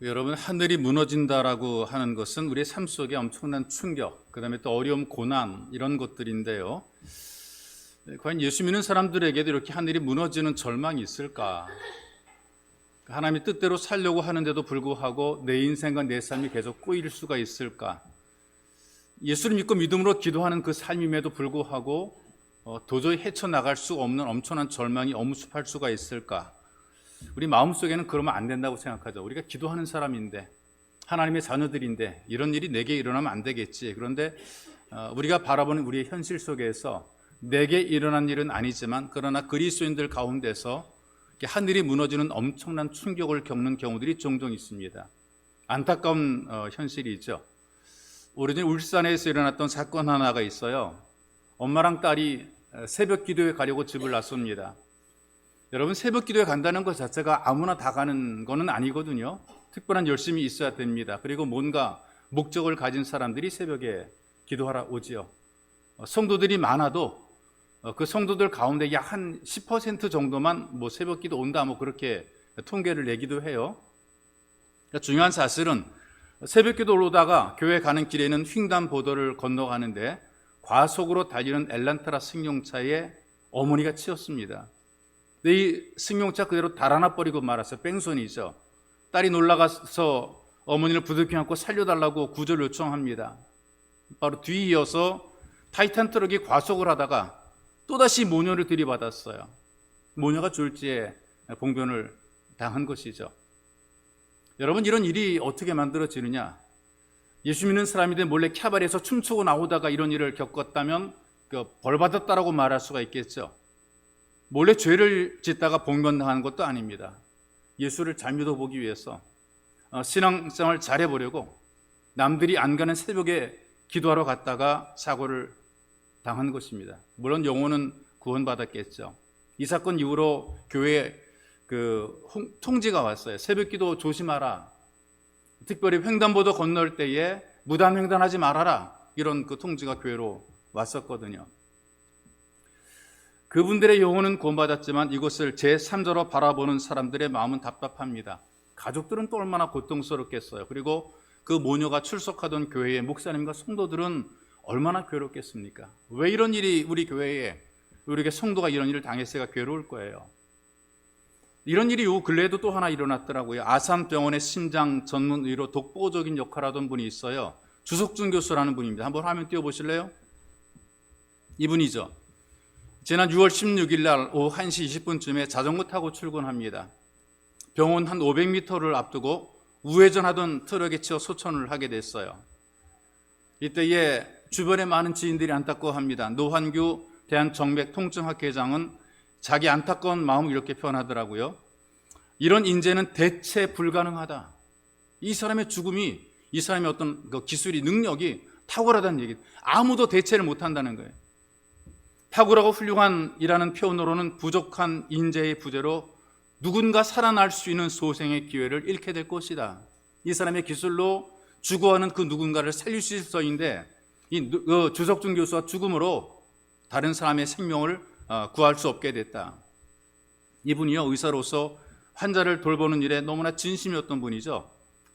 여러분, 하늘이 무너진다라고 하는 것은 우리의 삶 속에 엄청난 충격, 그 다음에 또 어려움, 고난 이런 것들인데요. 과연 예수 믿는 사람들에게도 이렇게 하늘이 무너지는 절망이 있을까? 하나님의 뜻대로 살려고 하는데도 불구하고 내 인생과 내 삶이 계속 꼬일 수가 있을까? 예수를 믿고 믿음으로 기도하는 그 삶임에도 불구하고 도저히 헤쳐나갈 수 없는 엄청난 절망이 엄습할 수가 있을까? 우리 마음속에는 그러면 안 된다고 생각하죠. 우리가 기도하는 사람인데, 하나님의 자녀들인데 이런 일이 내게 일어나면 안 되겠지. 그런데 우리가 바라보는 우리의 현실 속에서 내게 일어난 일은 아니지만 그러나 그리스도인들 가운데서 하늘이 무너지는 엄청난 충격을 겪는 경우들이 종종 있습니다. 안타까운 현실이죠. 오래전 울산에서 일어났던 사건 하나가 있어요. 엄마랑 딸이 새벽 기도에 가려고 집을 나섭니다. 여러분, 새벽 기도에 간다는 것 자체가 아무나 다 가는 것은 아니거든요. 특별한 열심이 있어야 됩니다. 그리고 뭔가 목적을 가진 사람들이 새벽에 기도하러 오지요. 성도들이 많아도 그 성도들 가운데 약 한 10% 정도만 새벽 기도 온다 그렇게 통계를 내기도 해요. 그러니까 중요한 사실은 새벽 기도를 오다가 교회 가는 길에는 횡단보도를 건너가는데 과속으로 달리는 엘란트라 승용차에 어머니가 치였습니다. 근데 이 승용차 그대로 달아나 버리고 말았어요. 뺑소니죠. 딸이 놀라가서 어머니를 부둥켜 안고 살려달라고 구조를 요청합니다. 바로 뒤이어서 타이탄 트럭이 과속을 하다가 또다시 모녀를 들이받았어요. 모녀가 졸지에 봉변을 당한 것이죠. 여러분, 이런 일이 어떻게 만들어지느냐? 예수 믿는 사람인데 몰래 캬바레에서 춤추고 나오다가 이런 일을 겪었다면 벌 받았다라고 말할 수가 있겠죠. 몰래 죄를 짓다가 봉변당하는 것도 아닙니다. 예수를 잘 믿어보기 위해서 신앙생활 잘해보려고 남들이 안 가는 새벽에 기도하러 갔다가 사고를 당한 것입니다. 물론 영혼은 구원받았겠죠. 이 사건 이후로 교회에 통지가 왔어요. 새벽 기도 조심하라. 특별히 횡단보도 건널 때에 무단 횡단하지 말아라. 이런 통지가 교회로 왔었거든요. 그분들의 영혼은 구원받았지만 이것을 제3자로 바라보는 사람들의 마음은 답답합니다. 가족들은 또 얼마나 고통스럽겠어요. 그리고 그 모녀가 출석하던 교회의 목사님과 성도들은 얼마나 괴롭겠습니까? 왜 이런 일이 우리 교회에, 우리에게 성도가 이런 일을 당했어야 괴로울 거예요. 이런 일이 요 근래에도 또 하나 일어났더라고요. 아산병원의 심장 전문의로 독보적인 역할을 하던 분이 있어요. 주석준 교수라는 분입니다. 한번 화면 띄워보실래요? 이분이죠. 지난 6월 16일 날 오후 1시 20분쯤에 자전거 타고 출근합니다. 병원 한 500m를 앞두고 우회전하던 트럭에 치여 소천을 하게 됐어요. 이때에 주변에 많은 지인들이 안타까워합니다. 노환규 대한정맥통증학회장은 자기 안타까운 마음을 이렇게 표현하더라고요. 이런 인재는 대체 불가능하다. 이 사람의 죽음이, 이 사람의 어떤 기술이, 능력이 탁월하다는 얘기, 아무도 대체를 못한다는 거예요. 탁월하고 훌륭한이라는 표현으로는 부족한 인재의 부재로 누군가 살아날 수 있는 소생의 기회를 잃게 될 것이다. 이 사람의 기술로 죽어가는 그 누군가를 살릴 수 있을 터인데 이 주석준 교수와 죽음으로 다른 사람의 생명을 구할 수 없게 됐다. 이분이요, 의사로서 환자를 돌보는 일에 너무나 진심이었던 분이죠.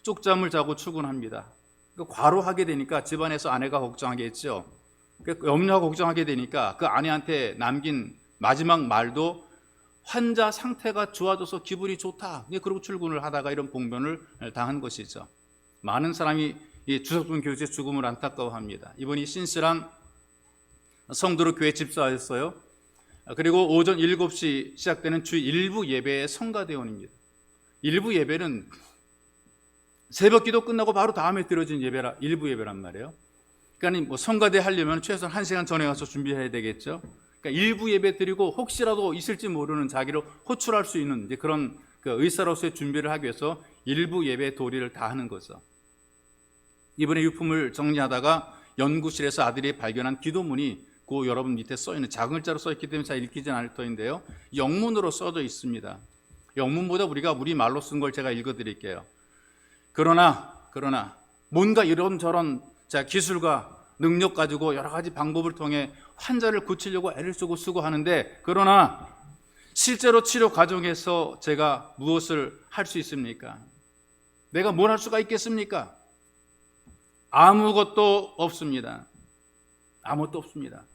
쪽잠을 자고 출근합니다. 과로하게 되니까 집안에서 아내가 걱정하겠죠. 염려하고 걱정하게 되니까 그 아내한테 남긴 마지막 말도 환자 상태가 좋아져서 기분이 좋다. 그러고 출근을 하다가 이런 봉변을 당한 것이죠. 많은 사람이 이 주석준 교수의 죽음을 안타까워합니다. 이분이 신실한 성도로 교회 집사였어요. 그리고 오전 7시 시작되는 주 일부 예배의 성가대원입니다. 일부 예배는 새벽 기도 끝나고 바로 다음에 드려진 예배라, 일부 예배란 말이에요. 그러니까 성가대 하려면 최소한 1시간 전에 가서 준비해야 되겠죠. 그러니까 일부 예배 드리고 혹시라도 있을지 모르는 자기를 호출할 수 있는 이제 그런 의사로서의 준비를 하기 위해서 일부 예배 도리를 다 하는 거죠. 이번에 유품을 정리하다가 연구실에서 아들이 발견한 기도문이 그 여러분 밑에 써있는 작은 글자로 써있기 때문에 잘 읽히진 않을 터인데요. 영문으로 써져 있습니다. 영문보다 우리 말로 쓴 걸 제가 읽어드릴게요. 그러나 뭔가 이런저런 기술과 능력 가지고 여러 가지 방법을 통해 환자를 고치려고 애를 쓰고 수고하는데, 그러나 실제로 치료 과정에서 제가 무엇을 할 수 있습니까? 내가 뭘 할 수가 있겠습니까? 아무것도 없습니다. 아무것도 없습니다.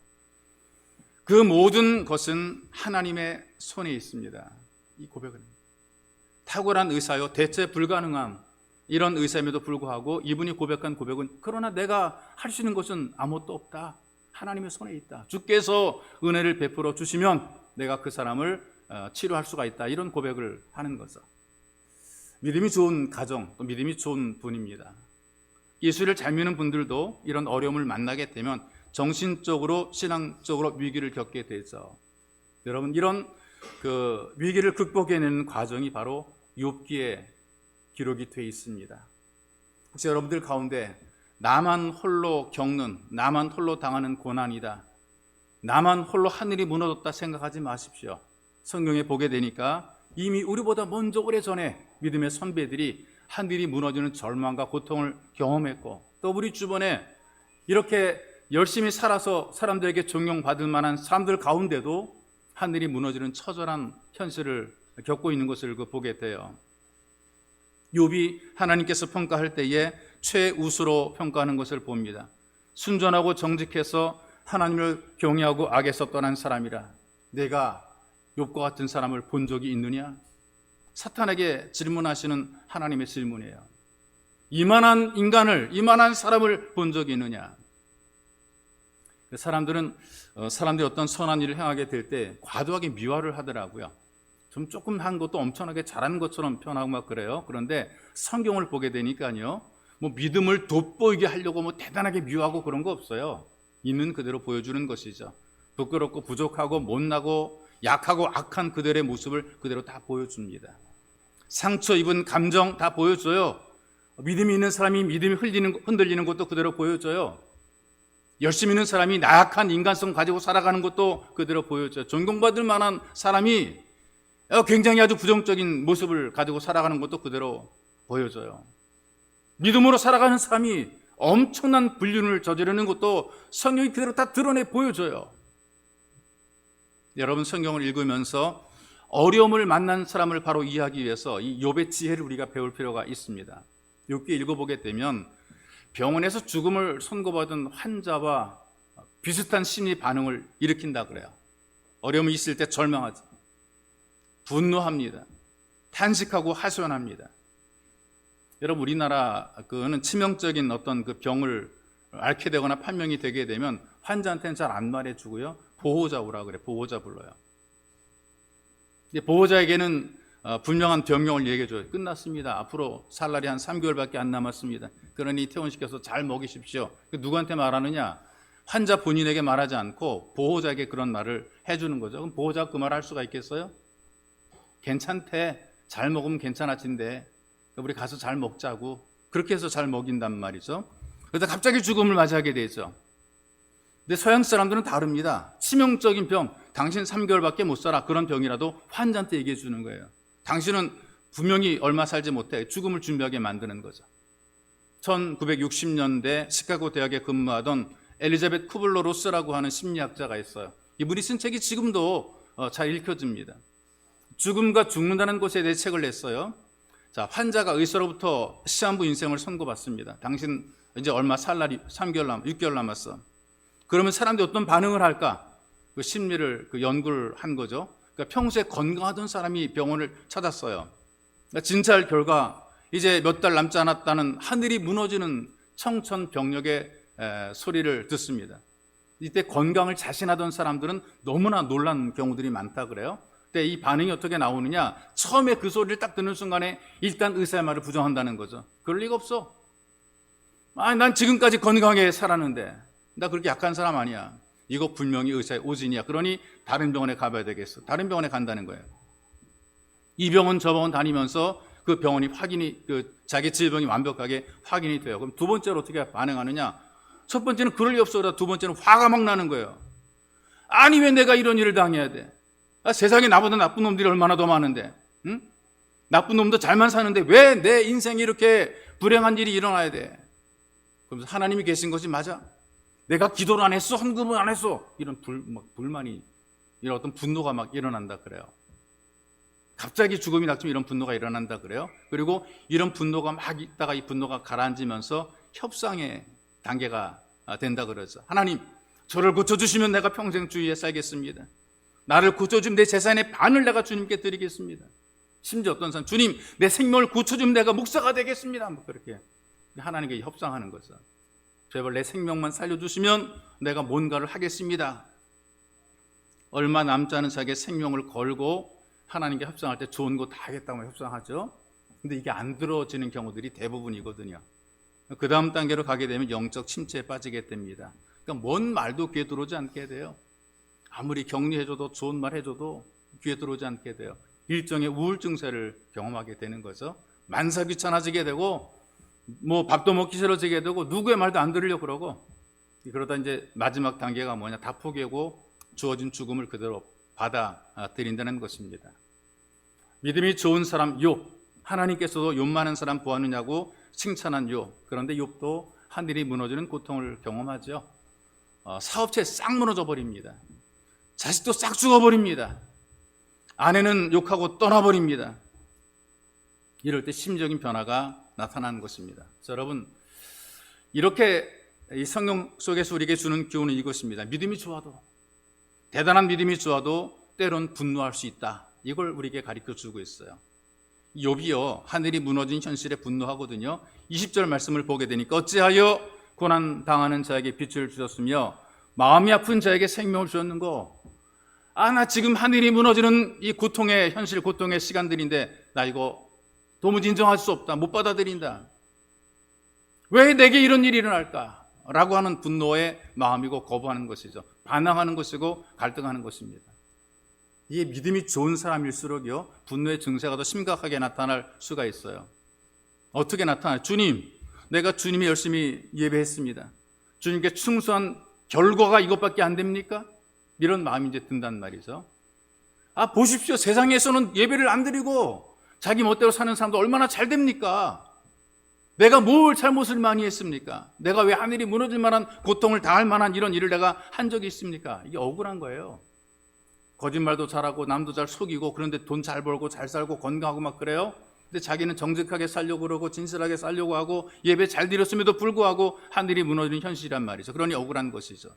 그 모든 것은 하나님의 손에 있습니다. 이 고백은 탁월한 의사요, 대체 불가능한 이런 의사임에도 불구하고 이분이 고백한 고백은 그러나 내가 할 수 있는 것은 아무것도 없다. 하나님의 손에 있다. 주께서 은혜를 베풀어 주시면 내가 그 사람을 치료할 수가 있다. 이런 고백을 하는 거죠. 믿음이 좋은 가정, 또 믿음이 좋은 분입니다. 예수를 잘 믿는 분들도 이런 어려움을 만나게 되면 정신적으로 신앙적으로 위기를 겪게 되죠. 여러분, 이런 그 위기를 극복해내는 과정이 바로 욥기에 기록이 되어 있습니다. 혹시 여러분들 가운데 나만 홀로 겪는, 나만 홀로 당하는 고난이다, 나만 홀로 하늘이 무너졌다 생각하지 마십시오. 성경에 보게 되니까 이미 우리보다 먼저 오래전에 믿음의 선배들이 하늘이 무너지는 절망과 고통을 경험했고, 또 우리 주변에 이렇게 열심히 살아서 사람들에게 존경받을 만한 사람들 가운데도 하늘이 무너지는 처절한 현실을 겪고 있는 것을 보게 돼요. 욥이 하나님께서 평가할 때에 최우수로 평가하는 것을 봅니다. 순전하고 정직해서 하나님을 경외하고 악에서 떠난 사람이라. 내가 욥과 같은 사람을 본 적이 있느냐? 사탄에게 질문하시는 하나님의 질문이에요. 이만한 인간을, 이만한 사람을 본 적이 있느냐? 사람들이 어떤 선한 일을 행하게 될 때 과도하게 미화를 하더라고요. 좀 조금 한 것도 엄청나게 잘하는 것처럼 표현하고 막 그래요. 그런데 성경을 보게 되니까요, 뭐 믿음을 돋보이게 하려고 뭐 대단하게 미화하고 그런 거 없어요. 있는 그대로 보여주는 것이죠. 부끄럽고 부족하고 못나고 약하고 악한 그들의 모습을 그대로 다 보여줍니다. 상처 입은 감정 다 보여줘요. 믿음이 있는 사람이 믿음이 흔들리는 것도 그대로 보여줘요. 열심히 있는 사람이 나약한 인간성 가지고 살아가는 것도 그대로 보여줘요. 존경받을 만한 사람이 굉장히 아주 부정적인 모습을 가지고 살아가는 것도 그대로 보여줘요. 믿음으로 살아가는 사람이 엄청난 불륜을 저지르는 것도 성경이 그대로 다 드러내 보여줘요. 여러분, 성경을 읽으면서 어려움을 만난 사람을 바로 이해하기 위해서 이 욥의 지혜를 우리가 배울 필요가 있습니다. 욥기 읽어보게 되면 병원에서 죽음을 선고받은 환자와 비슷한 심리 반응을 일으킨다 그래요. 어려움이 있을 때 절망하지, 분노합니다, 탄식하고 하소연합니다. 여러분, 우리나라 그는 치명적인 어떤 그 병을 앓게 되거나 판명이 되게 되면 환자한테는 잘 안 말해주고요, 보호자 오라 그래. 보호자 불러요. 보호자에게는 분명한 병명을 얘기해줘요. 끝났습니다. 앞으로 살 날이 한 3개월밖에 안 남았습니다. 그러니 퇴원시켜서 잘 먹이십시오. 누구한테 말하느냐? 환자 본인에게 말하지 않고 보호자에게 그런 말을 해주는 거죠. 그럼 보호자가 그 말을 할 수가 있겠어요? 괜찮대. 잘 먹으면 괜찮아진대. 우리 가서 잘 먹자고. 그렇게 해서 잘 먹인단 말이죠. 그래서 갑자기 죽음을 맞이하게 되죠. 근데 서양 사람들은 다릅니다. 치명적인 병, 당신 3개월밖에 못 살아. 그런 병이라도 환자한테 얘기해 주는 거예요. 당신은 분명히 얼마 살지 못해. 죽음을 준비하게 만드는 거죠. 1960년대 시카고 대학에 근무하던 엘리자베트 쿠블러 로스라고 하는 심리학자가 있어요. 이분이 쓴 책이 지금도 잘 읽혀집니다. 죽음과 죽는다는 것에 대해 책을 냈어요. 자, 환자가 의사로부터 시한부 인생을 선고받습니다. 당신 이제 얼마 살 날이 6개월 남았어. 그러면 사람들이 어떤 반응을 할까? 그 심리를 연구를 한 거죠. 그러니까 평소에 건강하던 사람이 병원을 찾았어요. 그러니까 진찰 결과 이제 몇 달 남지 않았다는 하늘이 무너지는 청천벽력의 소리를 듣습니다. 이때 건강을 자신하던 사람들은 너무나 놀란 경우들이 많다 그래요. 근데 이 반응이 어떻게 나오느냐? 처음에 그 소리를 딱 듣는 순간에 일단 의사의 말을 부정한다는 거죠. 그럴 리가 없어. 난 지금까지 건강하게 살았는데 나 그렇게 약한 사람 아니야. 이거 분명히 의사의 오진이야. 그러니 다른 병원에 가봐야 되겠어. 다른 병원에 간다는 거예요. 이 병원 저 병원 다니면서 그 병원이 자기 질병이 완벽하게 확인이 돼요. 그럼 두 번째로 어떻게 반응하느냐? 첫 번째는 그럴 리 없어. 두 번째는 화가 막 나는 거예요. 아니 왜 내가 이런 일을 당해야 돼? 세상에 나보다 나쁜 놈들이 얼마나 더 많은데, 응? 나쁜 놈도 잘만 사는데 왜 내 인생에 이렇게 불행한 일이 일어나야 돼? 그러면서 하나님이 계신 것이 맞아? 내가 기도를 안 했어? 헌금을 안 했어? 이런 불만이, 이런 어떤 분노가 막 일어난다 그래요. 갑자기 죽음이 닥치면 이런 분노가 일어난다 그래요. 그리고 이런 분노가 막 있다가 이 분노가 가라앉으면서 협상의 단계가 된다 그러죠. 하나님, 저를 고쳐주시면 내가 평생 주위에 살겠습니다. 나를 고쳐주면 내 재산의 반을 내가 주님께 드리겠습니다. 심지어 어떤 사람, 주님, 내 생명을 고쳐주면 내가 목사가 되겠습니다. 뭐 그렇게 하나님께 협상하는 거죠. 제발 내 생명만 살려주시면 내가 뭔가를 하겠습니다. 얼마 남지 않은 자에게 생명을 걸고 하나님께 협상할 때 좋은 거 다 하겠다고 협상하죠. 근데 이게 안 들어지는 경우들이 대부분이거든요. 그 다음 단계로 가게 되면 영적 침체에 빠지게 됩니다. 그러니까 뭔 말도 귀에 들어오지 않게 돼요. 아무리 격려해줘도 좋은 말 해줘도 귀에 들어오지 않게 돼요. 일종의 우울증세를 경험하게 되는 거죠. 만사 귀찮아지게 되고 뭐 밥도 먹기 싫어지게 되고 누구의 말도 안 들으려고 그러고, 그러다 이제 마지막 단계가 뭐냐, 다 포기하고 주어진 죽음을 그대로 받아들인다는 것입니다. 믿음이 좋은 사람 욥, 하나님께서도 욥 많은 사람 보았느냐고 칭찬한 욥. 그런데 욥도 하늘이 무너지는 고통을 경험하죠. 사업체 싹 무너져 버립니다. 자식도 싹 죽어버립니다. 아내는 욕하고 떠나버립니다. 이럴 때 심적인 변화가 나타나는 것입니다. 자, 여러분, 이렇게 이 성경 속에서 우리에게 주는 교훈은 이것입니다. 믿음이 좋아도, 대단한 믿음이 좋아도 때론 분노할 수 있다. 이걸 우리에게 가르쳐주고 있어요. 욥이요, 하늘이 무너진 현실에 분노하거든요. 20절 말씀을 보게 되니까 어찌하여 고난 당하는 자에게 빛을 주셨으며 마음이 아픈 자에게 생명을 주셨는고. 나 지금 하늘이 무너지는 이 고통의 현실, 고통의 시간들인데 나 이거 도무지 인정할 수 없다, 못 받아들인다. 왜 내게 이런 일이 일어날까? 라고 하는 분노의 마음이고 거부하는 것이죠. 반항하는 것이고 갈등하는 것입니다. 이게 믿음이 좋은 사람일수록요, 분노의 증세가 더 심각하게 나타날 수가 있어요. 어떻게 나타나요? 주님, 내가 주님이 열심히 예배했습니다. 주님께 충성한 결과가 이것밖에 안 됩니까? 이런 마음이 이제 든단 말이죠. 보십시오. 세상에서는 예배를 안 드리고 자기 멋대로 사는 사람도 얼마나 잘 됩니까? 내가 뭘 잘못을 많이 했습니까? 내가 왜 하늘이 무너질 만한 고통을 당할 만한 이런 일을 내가 한 적이 있습니까? 이게 억울한 거예요. 거짓말도 잘하고 남도 잘 속이고, 그런데 돈 잘 벌고 잘 살고 건강하고 막 그래요. 근데 자기는 정직하게 살려고 그러고 진실하게 살려고 하고 예배 잘 드렸음에도 불구하고 하늘이 무너지는 현실이란 말이죠. 그러니 억울한 것이죠.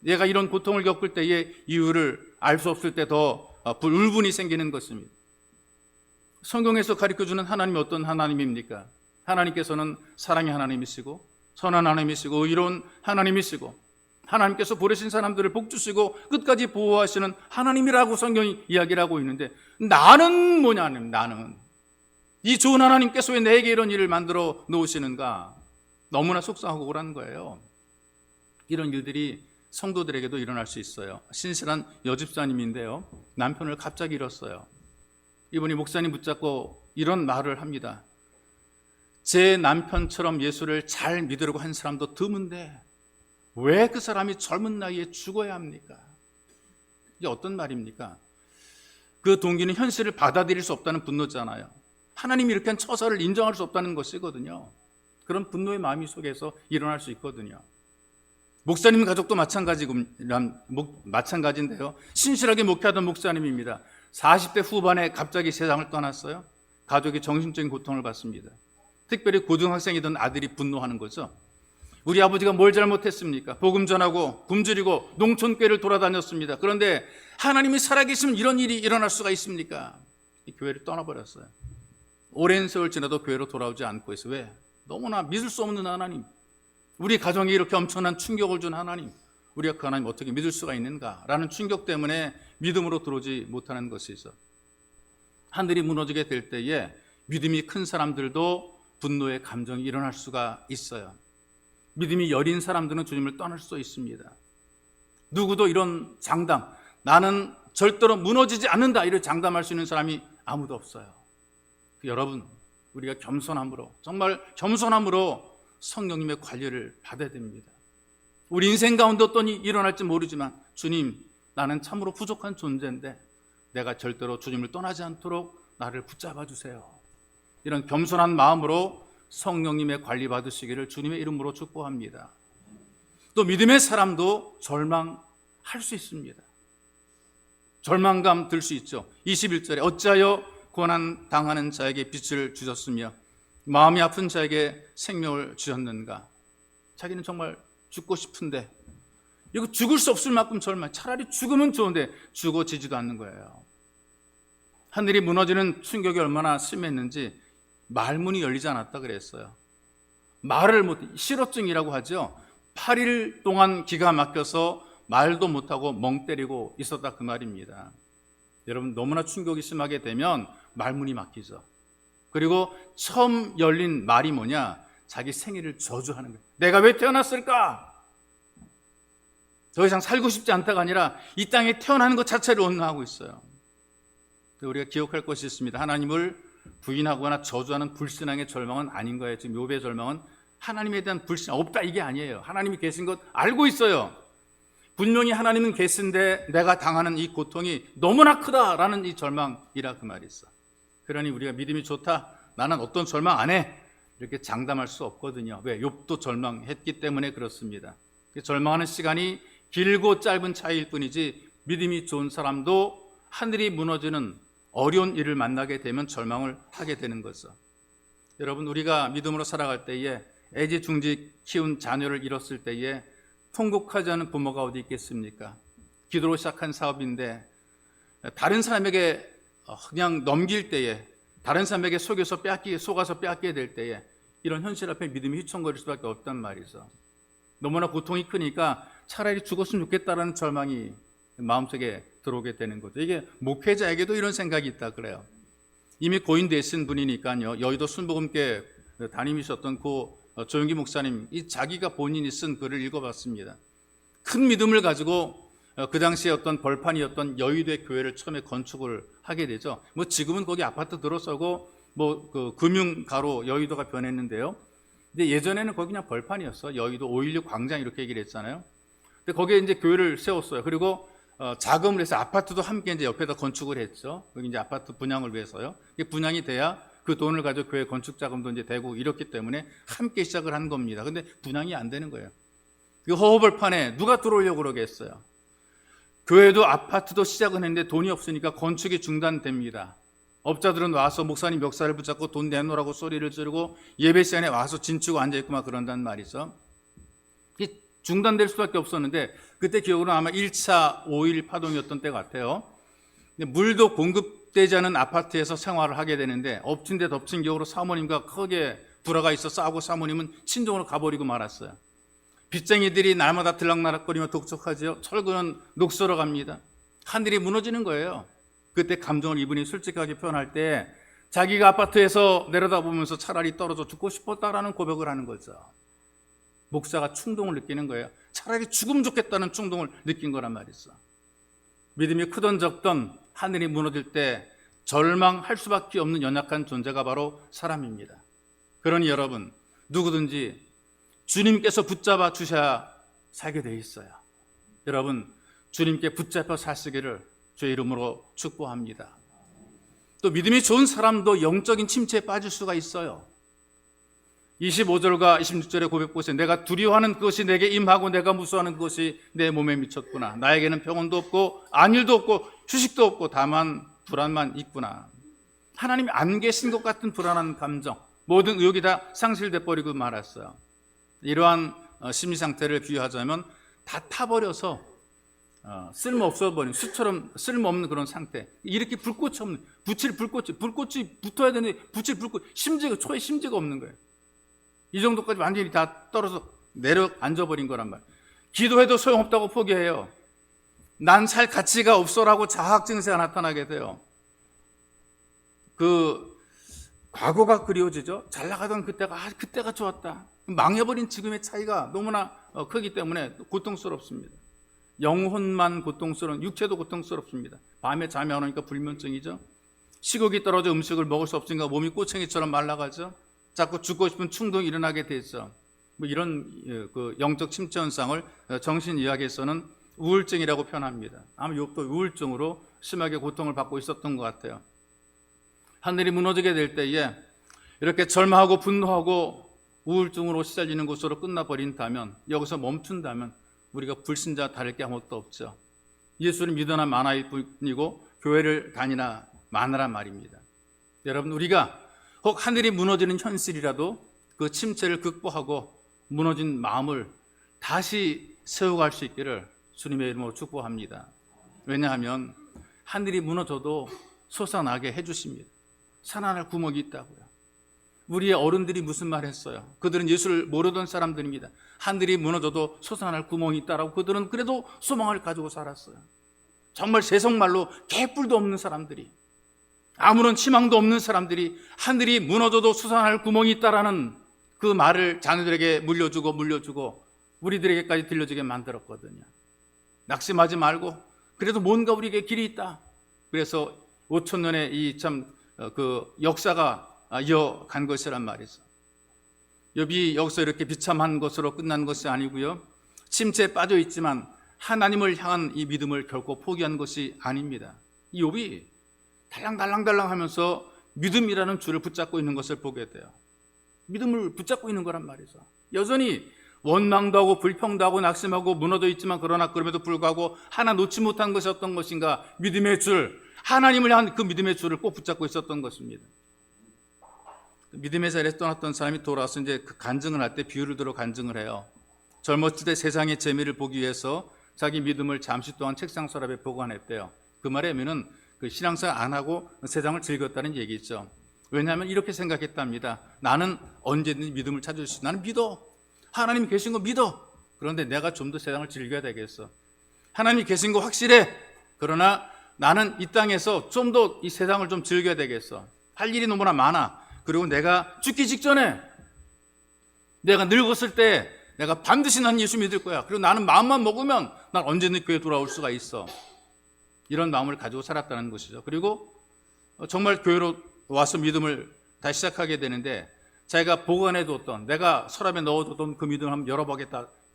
내가 이런 고통을 겪을 때의 이유를 알 수 없을 때 더 울분이 생기는 것입니다. 성경에서 가르쳐주는 하나님이 어떤 하나님입니까? 하나님께서는 사랑의 하나님이시고 선한 하나님이시고 의로운 하나님이시고 하나님께서 보내신 사람들을 복주시고 끝까지 보호하시는 하나님이라고 성경이 이야기를 하고 있는데, 나는 뭐냐면, 나는 이 좋은 하나님께서 왜 내게 이런 일을 만들어 놓으시는가? 너무나 속상하고 억울한 거예요. 이런 일들이 성도들에게도 일어날 수 있어요. 신실한 여집사님인데요, 남편을 갑자기 잃었어요. 이분이 목사님 붙잡고 이런 말을 합니다. 제 남편처럼 예수를 잘 믿으려고 한 사람도 드문데 왜 그 사람이 젊은 나이에 죽어야 합니까? 이게 어떤 말입니까? 그 동기는 현실을 받아들일 수 없다는 분노잖아요. 하나님이 이렇게 한 처사를 인정할 수 없다는 것이거든요. 그런 분노의 마음이 속에서 일어날 수 있거든요. 목사님 가족도 마찬가지인데요. 신실하게 목회하던 목사님입니다. 40대 후반에 갑자기 세상을 떠났어요. 가족이 정신적인 고통을 받습니다. 특별히 고등학생이던 아들이 분노하는 거죠. 우리 아버지가 뭘 잘못했습니까? 복음 전하고 굶주리고 농촌교회를 돌아다녔습니다. 그런데 하나님이 살아계시면 이런 일이 일어날 수가 있습니까? 이 교회를 떠나버렸어요. 오랜 세월 지나도 교회로 돌아오지 않고 있어요. 왜? 너무나 믿을 수 없는 하나님, 우리 가정에 이렇게 엄청난 충격을 준 하나님, 우리가 그 하나님 어떻게 믿을 수가 있는가? 라는 충격 때문에 믿음으로 들어오지 못하는 것이죠. 하늘이 무너지게 될 때에 믿음이 큰 사람들도 분노의 감정이 일어날 수가 있어요. 믿음이 여린 사람들은 주님을 떠날 수 있습니다. 누구도 이런 장담, 나는 절대로 무너지지 않는다, 이를 장담할 수 있는 사람이 아무도 없어요. 여러분, 우리가 겸손함으로, 정말 겸손함으로 성령님의 관리를 받아야 됩니다. 우리 인생 가운데 어떤 일이 일어날지 모르지만, 주님, 나는 참으로 부족한 존재인데 내가 절대로 주님을 떠나지 않도록 나를 붙잡아 주세요. 이런 겸손한 마음으로 성령님의 관리 받으시기를 주님의 이름으로 축복합니다. 또 믿음의 사람도 절망할 수 있습니다. 절망감 들 수 있죠. 21절에 어찌하여 고난 당하는 자에게 빛을 주셨으며 마음이 아픈 자에게 생명을 주셨는가? 자기는 정말 죽고 싶은데 이거 죽을 수 없을 만큼 절망. 차라리 죽으면 좋은데 죽어지지도 않는 거예요. 하늘이 무너지는 충격이 얼마나 심했는지 말문이 열리지 않았다 그랬어요. 말을 못, 실어증이라고 하죠. 8일 동안 기가 막혀서 말도 못하고 멍 때리고 있었다 그 말입니다. 여러분, 너무나 충격이 심하게 되면 말문이 막히죠. 그리고 처음 열린 말이 뭐냐? 자기 생일을 저주하는 거예요. 내가 왜 태어났을까? 더 이상 살고 싶지 않다가 아니라 이 땅에 태어나는 것 자체를 원망하고 있어요. 우리가 기억할 것이 있습니다. 하나님을 부인하거나 저주하는 불신앙의 절망은 아닌 거예요. 지금 욥의 절망은 하나님에 대한 불신 없다 이게 아니에요. 하나님이 계신 것 알고 있어요. 분명히 하나님은 계신데 내가 당하는 이 고통이 너무나 크다라는 이 절망이라 그 말이 있어. 그러니 우리가 믿음이 좋다, 나는 어떤 절망 안 해, 이렇게 장담할 수 없거든요. 왜? 욥도 절망했기 때문에 그렇습니다. 절망하는 시간이 길고 짧은 차이일 뿐이지 믿음이 좋은 사람도 하늘이 무너지는 어려운 일을 만나게 되면 절망을 하게 되는 거죠. 여러분, 우리가 믿음으로 살아갈 때에 애지중지 키운 자녀를 잃었을 때에 통곡하지 않은 부모가 어디 있겠습니까? 기도로 시작한 사업인데 다른 사람에게 그냥 넘길 때에, 다른 사람에게 속아서 빼앗기게 될 때에 이런 현실 앞에 믿음이 휘청거릴 수밖에 없단 말이죠. 너무나 고통이 크니까 차라리 죽었으면 좋겠다라는 절망이 마음속에 들어오게 되는 거죠. 이게 목회자에게도 이런 생각이 있다 그래요. 이미 고인 되신 분이니까요. 여의도 순복음교회 담임이셨던 조영기 목사님, 이 자기가 본인이 쓴 글을 읽어봤습니다. 큰 믿음을 가지고 그 당시에 어떤 벌판이었던 여의도의 교회를 처음에 건축을 하게 되죠. 뭐 지금은 거기 아파트 들어서고 그 금융가로 여의도가 변했는데요. 근데 예전에는 거기 그냥 벌판이었어. 여의도 516 광장 이렇게 얘기를 했잖아요. 근데 거기에 이제 교회를 세웠어요. 그리고 자금을 해서 아파트도 함께 이제 옆에다 건축을 했죠. 여기 이제 아파트 분양을 위해서요. 이게 분양이 돼야 그 돈을 가지고 교회 건축 자금도 이제 되고 이렇기 때문에 함께 시작을 한 겁니다. 근데 분양이 안 되는 거예요. 이 허허벌판에 누가 들어오려고 그러겠어요. 교회도 아파트도 시작은 했는데 돈이 없으니까 건축이 중단됩니다. 업자들은 와서 목사님 멱살을 붙잡고 돈 내놓으라고 소리를 지르고 예배 시간에 와서 진치고 앉아있고 막 그런단 말이죠. 중단될 수밖에 없었는데 그때 기억으로는 아마 1차 5.1 파동이었던 때 같아요. 물도 공급되지 않은 아파트에서 생활을 하게 되는데 엎친 데 덮친 격으로 사모님과 크게 불화가 있어 싸우고 사모님은 친정으로 가버리고 말았어요. 빚쟁이들이 날마다 들락날락거리며 독촉하죠. 철구는 녹슬어 갑니다. 하늘이 무너지는 거예요. 그때 감정을 이분이 솔직하게 표현할 때 자기가 아파트에서 내려다보면서 차라리 떨어져 죽고 싶었다라는 고백을 하는 거죠. 목사가 충동을 느끼는 거예요. 차라리 죽으면 좋겠다는 충동을 느낀 거란 말이죠. 믿음이 크던 적던 하늘이 무너질 때 절망할 수밖에 없는 연약한 존재가 바로 사람입니다. 그러니 여러분, 누구든지 주님께서 붙잡아 주셔야 살게 돼 있어요. 여러분, 주님께 붙잡혀 사시기를 주의 이름으로 축복합니다. 또 믿음이 좋은 사람도 영적인 침체에 빠질 수가 있어요. 25절과 26절의 고백 보세요. 내가 두려워하는 그것이 내게 임하고 내가 무서워하는 그것이 내 몸에 미쳤구나. 나에게는 평온도 없고 안일도 없고 휴식도 없고 다만 불안만 있구나. 하나님이 안 계신 것 같은 불안한 감정, 모든 의욕이 다 상실돼 버리고 말았어요. 이러한 심리 상태를 비유하자면 다 타버려서 쓸모없어 버린 수처럼 쓸모없는 그런 상태. 이렇게 불꽃이 없는, 붙일 불꽃이 붙어야 되는데 붙일 불꽃, 초에 심지가 없는 거예요. 이 정도까지 완전히 다 떨어져 내려 앉아버린 거란 말이에요. 기도해도 소용없다고 포기해요. 난 살 가치가 없어라고 자학 증세가 나타나게 돼요. 과거가 그리워지죠. 잘 나가던 그때가 좋았다. 망해버린 지금의 차이가 너무나 크기 때문에 고통스럽습니다. 영혼만 고통스러운, 육체도 고통스럽습니다. 밤에 잠이 안 오니까 불면증이죠. 식욕이 떨어져 음식을 먹을 수 없으니까 몸이 꼬챙이처럼 말라가죠. 자꾸 죽고 싶은 충동이 일어나게 되죠. 이런 영적 침체 현상을 정신의학에서는 우울증이라고 표현합니다. 아마 욥도 우울증으로 심하게 고통을 받고 있었던 것 같아요. 하늘이 무너지게 될 때에 이렇게 절망하고 분노하고 우울증으로 시달리는 것으로 끝나버린다면, 여기서 멈춘다면 우리가 불신자 다를 게 아무것도 없죠. 예수를 믿으나 마나일 뿐이고 교회를 다니나 마나란 말입니다. 여러분, 우리가 혹 하늘이 무너지는 현실이라도 그 침체를 극복하고 무너진 마음을 다시 세워갈 수 있기를 주님의 이름으로 축복합니다. 왜냐하면 하늘이 무너져도 솟아나게 해주십니다. 살아날 구멍이 있다고요. 우리의 어른들이 무슨 말 했어요? 그들은 예수를 모르던 사람들입니다. 하늘이 무너져도 솟아날 구멍이 있다라고 그들은 그래도 소망을 가지고 살았어요. 정말 세속말로 개뿔도 없는 사람들이, 아무런 희망도 없는 사람들이 하늘이 무너져도 솟아날 구멍이 있다라는 그 말을 자녀들에게 물려주고 우리들에게까지 들려주게 만들었거든요. 낙심하지 말고 그래도 뭔가 우리에게 길이 있다. 그래서 5,000년의 이 참 그 역사가 이어간 것이란 말이죠. 욥이 여기서 이렇게 비참한 것으로 끝난 것이 아니고요, 침체에 빠져 있지만 하나님을 향한 이 믿음을 결코 포기한 것이 아닙니다. 이 욥이 달랑달랑 하면서 믿음이라는 줄을 붙잡고 있는 것을 보게 돼요. 믿음을 붙잡고 있는 거란 말이죠. 여전히 원망도 하고 불평도 하고 낙심하고 무너져 있지만, 그러나 그럼에도 불구하고 하나 놓지 못한 것이 어떤 것인가? 믿음의 줄, 하나님을 향한 그 믿음의 줄을 꼭 붙잡고 있었던 것입니다. 믿음의 자리에서 떠났던 사람이 돌아와서 이제 그 간증을 할 때 비유를 들어 간증을 해요. 젊었을 때 세상의 재미를 보기 위해서 자기 믿음을 잠시 동안 책상 서랍에 보관했대요. 그 말에 의미는 그 신앙생활 안 하고 세상을 즐겼다는 얘기죠. 왜냐하면 이렇게 생각했답니다. 나는 언제든지 믿음을 찾을 수 있어. 나는 믿어. 하나님이 계신 거 믿어. 그런데 내가 좀 더 세상을 즐겨야 되겠어. 하나님이 계신 거 확실해. 그러나 나는 이 땅에서 좀 더 이 세상을 좀 즐겨야 되겠어. 할 일이 너무나 많아. 그리고 내가 죽기 직전에, 내가 늙었을 때 내가 반드시 난 예수 믿을 거야. 그리고 나는 마음만 먹으면 난 언제든지 교회에 돌아올 수가 있어. 이런 마음을 가지고 살았다는 것이죠. 그리고 정말 교회로 와서 믿음을 다시 시작하게 되는데, 자기가 보관해뒀던, 내가 서랍에 넣어뒀던 그 믿음을 한번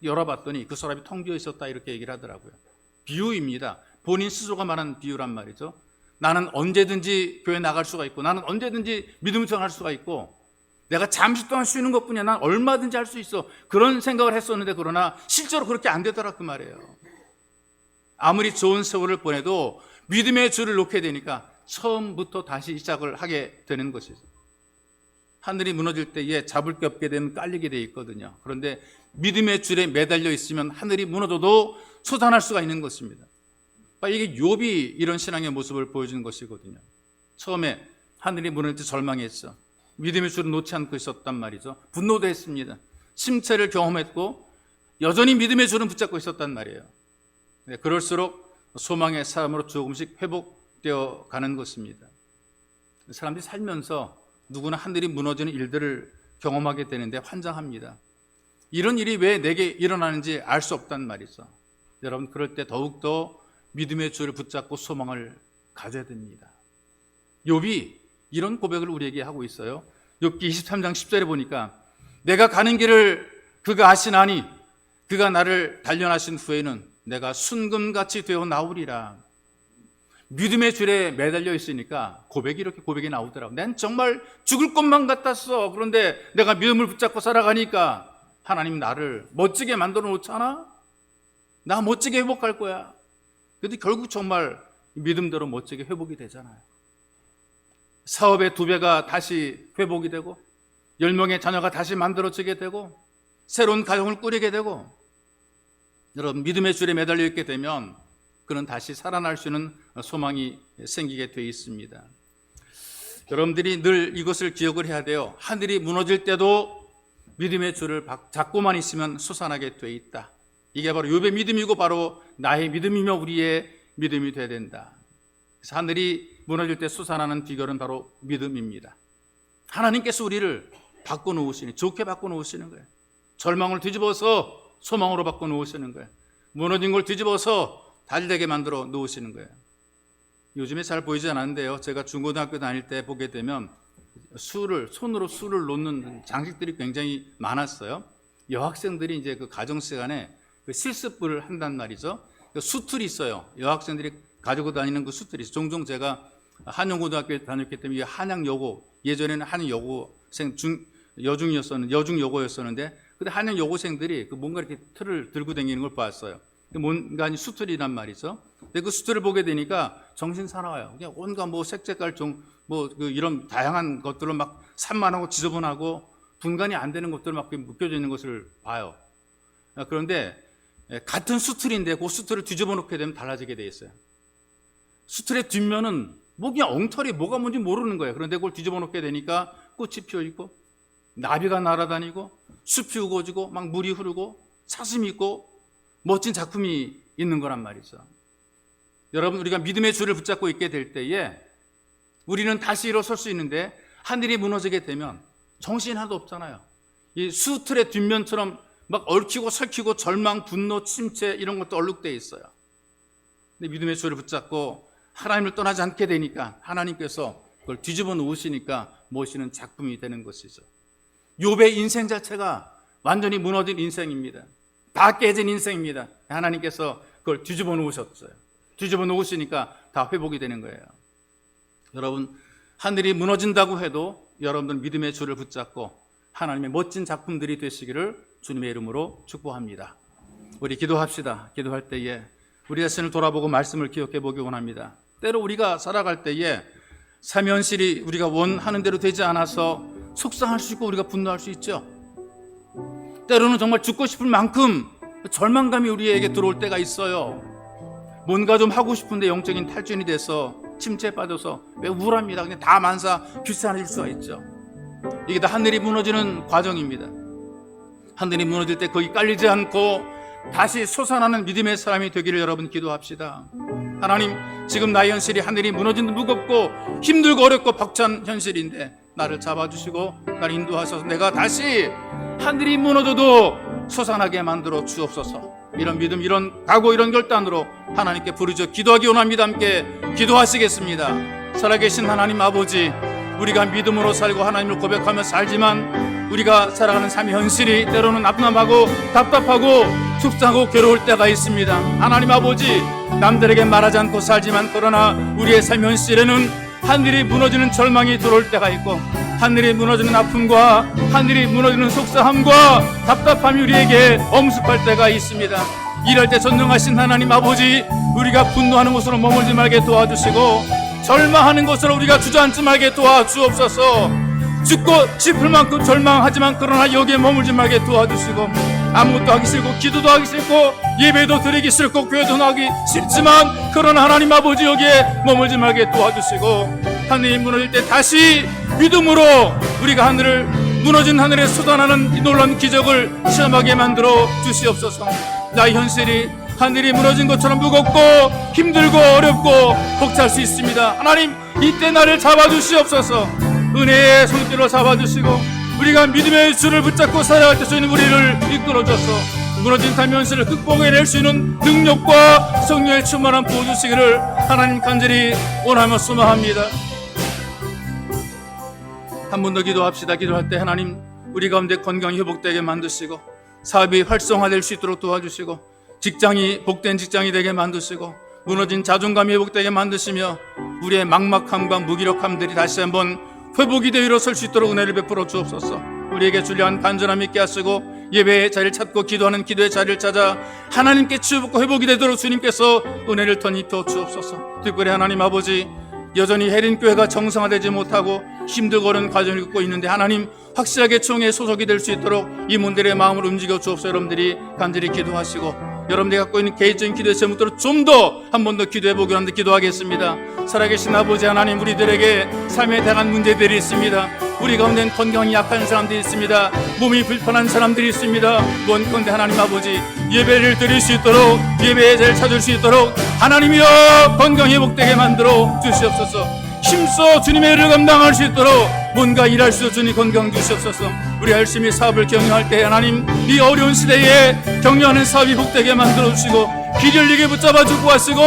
열어봤더니 그 서랍이 텅 비어 있었다, 이렇게 얘기를 하더라고요. 비유입니다. 본인 스스로가 말한 비유란 말이죠. 나는 언제든지 교회 나갈 수가 있고, 나는 언제든지 믿음 생활할 수가 있고, 내가 잠시 동안 쉬는 것뿐이야. 난 얼마든지 할 수 있어. 그런 생각을 했었는데, 그러나 실제로 그렇게 안 되더라, 그 말이에요. 아무리 좋은 세월을 보내도 믿음의 줄을 놓게 되니까 처음부터 다시 시작을 하게 되는 것이죠. 하늘이 무너질 때에 잡을 게 없게 되면 깔리게 돼 있거든요. 그런데 믿음의 줄에 매달려 있으면 하늘이 무너져도 솟아날 수가 있는 것입니다. 이게 욥이 이런 신앙의 모습을 보여주는 것이거든요. 처음에 하늘이 무너질 때 절망했어. 믿음의 줄을 놓지 않고 있었단 말이죠. 분노도 했습니다. 침체를 경험했고 여전히 믿음의 줄은 붙잡고 있었단 말이에요. 네, 그럴수록 소망의 삶으로 조금씩 회복되어 가는 것입니다. 사람들이 살면서 누구나 하늘이 무너지는 일들을 경험하게 되는데 환장합니다. 이런 일이 왜 내게 일어나는지 알 수 없단 말이죠. 여러분, 그럴 때 더욱더 믿음의 줄을 붙잡고 소망을 가져야 됩니다. 욥이 이런 고백을 우리에게 하고 있어요. 욥기 23장 10절에 보니까, 내가 가는 길을 그가 아시나니 그가 나를 단련하신 후에는 내가 순금같이 되어 나오리라. 믿음의 줄에 매달려 있으니까 이렇게 고백이 나오더라고. 난 정말 죽을 것만 같았어. 그런데 내가 믿음을 붙잡고 살아가니까 하나님 나를 멋지게 만들어 놓잖아. 나 멋지게 회복할 거야. 그런데 결국 정말 믿음대로 멋지게 회복이 되잖아요. 사업의 2배가 다시 회복이 되고, 10명의 자녀가 다시 만들어지게 되고, 새로운 가정을 꾸리게 되고, 여러분, 믿음의 줄에 매달려 있게 되면 그는 다시 살아날 수 있는 소망이 생기게 되어 있습니다. 여러분들이 늘 이것을 기억을 해야 돼요. 하늘이 무너질 때도 믿음의 줄을 잡고만 있으면 솟아나게 되어 있다. 이게 바로 욥의 믿음이고 바로 나의 믿음이며 우리의 믿음이 되어야 된다. 그래서 하늘이 무너질 때 솟아나는 비결은 바로 믿음입니다. 하나님께서 우리를 바꿔놓으시니, 좋게 바꿔놓으시는 거예요. 절망을 뒤집어서 소망으로 바꿔놓으시는 거예요. 무너진 걸 뒤집어서 달되게 만들어 놓으시는 거예요. 요즘에 잘 보이지 않았는데요, 제가 중고등학교 다닐 때 보게 되면 손으로 술을 놓는 장식들이 굉장히 많았어요. 여학생들이 이제 그 가정 시간에 그 실습을 한단 말이죠. 그 수틀이 있어요. 여학생들이 가지고 다니는 그 수틀이 있어요. 종종 제가 한영고등학교에 다녔기 때문에 한양여고, 예전에는 한양여고생 여중여고였었는데, 근데 한양여고생들이 그 뭔가 이렇게 틀을 들고 다니는 걸 봤어요. 뭔가 수틀이란 말이죠. 근데 그 수틀을 보게 되니까 정신 사나워요. 그냥 온갖 뭐 색깔 이런 다양한 것들로 막 산만하고 지저분하고 분간이 안 되는 것들 막 묶여져 있는 것을 봐요. 그런데 같은 수틀인데 그 수틀을 뒤집어 놓게 되면 달라지게 돼 있어요. 수틀의 뒷면은 뭐 그냥 엉터리 뭐가 뭔지 모르는 거예요. 그런데 그걸 뒤집어 놓게 되니까 꽃이 피어 있고 나비가 날아다니고 숲이 우거지고 막 물이 흐르고 사슴이 있고 멋진 작품이 있는 거란 말이죠. 여러분, 우리가 믿음의 줄을 붙잡고 있게 될 때에 우리는 다시 일어설 수 있는데 하늘이 무너지게 되면 정신이 하나도 없잖아요. 이 수틀의 뒷면처럼 막 얽히고 설키고 절망, 분노, 침체 이런 것도 얼룩되어 있어요. 근데 믿음의 줄을 붙잡고 하나님을 떠나지 않게 되니까 하나님께서 그걸 뒤집어 놓으시니까 멋있는 작품이 되는 것이죠. 욥의 인생 자체가 완전히 무너진 인생입니다. 다 깨진 인생입니다. 하나님께서 그걸 뒤집어 놓으셨어요. 뒤집어 놓으시니까 다 회복이 되는 거예요. 여러분, 하늘이 무너진다고 해도 여러분들 믿음의 줄을 붙잡고 하나님의 멋진 작품들이 되시기를 주님의 이름으로 축복합니다. 우리 기도합시다. 기도할 때에 우리 자신을 돌아보고 말씀을 기억해 보기 원합니다. 때로 우리가 살아갈 때에 삶의 현실이 우리가 원하는 대로 되지 않아서 속상할 수 있고 우리가 분노할 수 있죠. 때로는 정말 죽고 싶을 만큼 절망감이 우리에게 들어올 때가 있어요. 뭔가 좀 하고 싶은데 영적인 탈진이 돼서 침체에 빠져서 매우 우울합니다. 그냥 다 만사 귀찮아질 수가 있죠. 이게 다 하늘이 무너지는 과정입니다. 하늘이 무너질 때 거기 깔리지 않고 다시 솟아나는 믿음의 사람이 되기를 여러분 기도합시다. 하나님, 지금 나의 현실이 하늘이 무너진 듯 무겁고 힘들고 어렵고 벅찬 현실인데 나를 잡아주시고 나를 인도하셔서 내가 다시 하늘이 무너져도 솟아나게 만들어 주옵소서. 이런 믿음, 이런 각오, 이런 결단으로 하나님께 부르짖어 기도하기 원합니다. 함께 기도하시겠습니다. 살아계신 하나님 아버지, 우리가 믿음으로 살고 하나님을 고백하며 살지만 우리가 살아가는 삶의 현실이 때로는 남남하고 답답하고 속상하고 괴로울 때가 있습니다. 하나님 아버지, 남들에게 말하지 않고 살지만 그러나 우리의 삶의 현실에는 하늘이 무너지는 절망이 들어올 때가 있고 하늘이 무너지는 아픔과 하늘이 무너지는 속상함과 답답함이 우리에게 엄습할 때가 있습니다. 이럴 때 전능하신 하나님 아버지, 우리가 분노하는 곳으로 머물지 말게 도와주시고 절망하는 곳으로 우리가 주저앉지 말게 도와주옵소서. 죽고 싶을 만큼 절망하지만 그러나 여기에 머물지 말게 도와주시고 아무것도 하기 싫고 기도도 하기 싫고 예배도 드리기 싫고 교회도 나가기 싫지만 그러나 하나님 아버지 여기에 머물지 말게 도와주시고 하늘이 무너질 때 다시 믿음으로 우리가 무너진 하늘에 쏟아나는 이 놀라운 기적을 시험하게 만들어 주시옵소서. 나의 현실이 하늘이 무너진 것처럼 무겁고 힘들고 어렵고 벅찰 수 있습니다. 하나님, 이때 나를 잡아주시옵소서. 은혜의 손길로 잡아주시고 우리가 믿음의 줄을 붙잡고 살아갈 때 주님 우리를 이끌어줘서 무너진 삶의 현실을 극복해낼 수 있는 능력과 성령의 충만함 부어주시기를 하나님 간절히 원하며 소망합니다. 한 번 더 기도합시다. 기도할 때 하나님, 우리 가운데 건강이 회복되게 만드시고 사업이 활성화될 수 있도록 도와주시고 직장이 복된 직장이 되게 만드시고 무너진 자존감이 회복되게 만드시며 우리의 막막함과 무기력함들이 다시 한번 회복이 되어 일어설 수 있도록 은혜를 베풀어 주옵소서. 우리에게 주려한 간절함 있게 하시고 예배의 자리를 찾고 기도하는 기도의 자리를 찾아 하나님께 치유받고 회복이 되도록 주님께서 은혜를 덧입혀 주옵소서. 특별히 하나님 아버지, 여전히 혜린교회가 정상화되지 못하고 힘들고 어려운 과정을 겪고 있는데 하나님 확실하게 총회에 소속이 될 수 있도록 이분들의 마음을 움직여 주옵소서. 여러분들이 간절히 기도하시고 여러분들이 갖고 있는 개인적인 기도의 제목들을 좀 더 한 번 더 기도해 보기 원하는데 기도하겠습니다. 살아계신 아버지 하나님, 우리들에게 삶에 다양한 문제들이 있습니다. 우리 가운데는 건강이 약한 사람들이 있습니다. 몸이 불편한 사람들이 있습니다. 원컨대 하나님 아버지, 예배를 드릴 수 있도록 예배의 자리를 찾을 수 있도록 하나님이여 건강이 회복되게 만들어 주시옵소서. 힘써 주님의 일을 감당할 수 있도록 뭔가 일할 수 있도록 주님 건강 주시옵소서. 우리 열심히 사업을 경영할 때 하나님, 이 어려운 시대에 경영하는 사업이 복되게 만들어 주시고 길 열리게 붙잡아 주고 하시고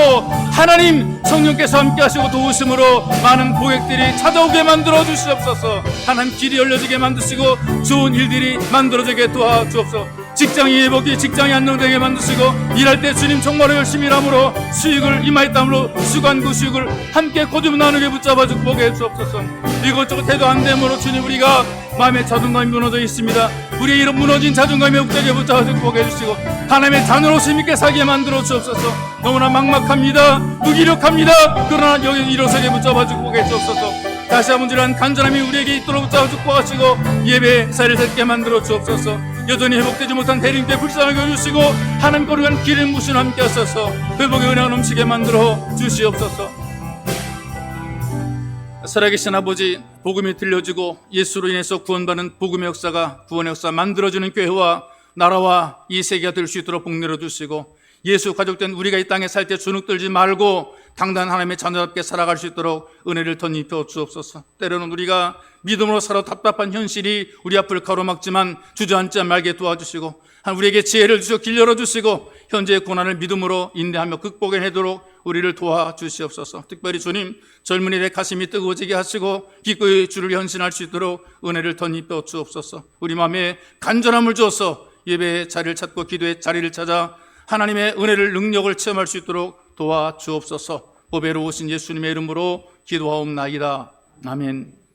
하나님 성령께서 함께 하시고 도우심으로 많은 고객들이 찾아오게 만들어 주시옵소서. 하나님 길이 열려지게 만드시고 좋은 일들이 만들어지게 도와주옵소서. 직장이 회복이 직장이 안정되게 만드시고 일할 때 주님 정말로 열심히 일함으로 수익을 이마에땀으로 수간구 수익을 함께 거두며 나누게 붙잡아 주고 보게 해주옵소서. 이것저것 해도 안 되므로 주님 우리가 마음의 자존감이 무너져 있습니다. 우리의 이런 무너진 자존감의 옥대에 붙잡아 축복해 주시고 하나님의 자녀로서 있게 살게 만들어 주옵소서. 너무나 막막합니다. 무기력합니다. 그러나 여기 일어서게 붙잡아 축복해 주옵소서. 다시 한번 이러한 간절함이 우리에게 있도록 붙잡아 축복하시고 예배의 자리를 새롭게 만들어 주옵소서. 여전히 회복되지 못한 대림께 불쌍하게 해주시고 하나님 거룩한 기름 부으시는 함께 하소서. 회복의 은혜가 넘치게 만들어 주시옵소서. 살아계신 아버지, 복음이 들려지고 예수로 인해서 구원받는 복음의 역사가 구원의 역사 만들어지는 교회와 나라와 이 세계가 될 수 있도록 복 내려주시고 예수 가족된 우리가 이 땅에 살 때 주눅들지 말고 당당한 하나님의 자녀답게 살아갈 수 있도록 은혜를 덧입혀 주옵소서. 때로는 우리가 믿음으로 살아 답답한 현실이 우리 앞을 가로막지만 주저앉지 말게 도와주시고 우리에게 지혜를 주시고 길 열어주시고 현재의 고난을 믿음으로 인내하며 극복해내도록 우리를 도와주시옵소서. 특별히 주님, 젊은이들의 가슴이 뜨거워지게 하시고 기꺼이 주를 헌신할 수 있도록 은혜를 덧입혀 주옵소서. 우리 마음에 간절함을 주어서 예배의 자리를 찾고 기도의 자리를 찾아 하나님의 은혜를 능력을 체험할 수 있도록 도와주옵소서. 보배로 오신 예수님의 이름으로 기도하옵나이다. 아멘.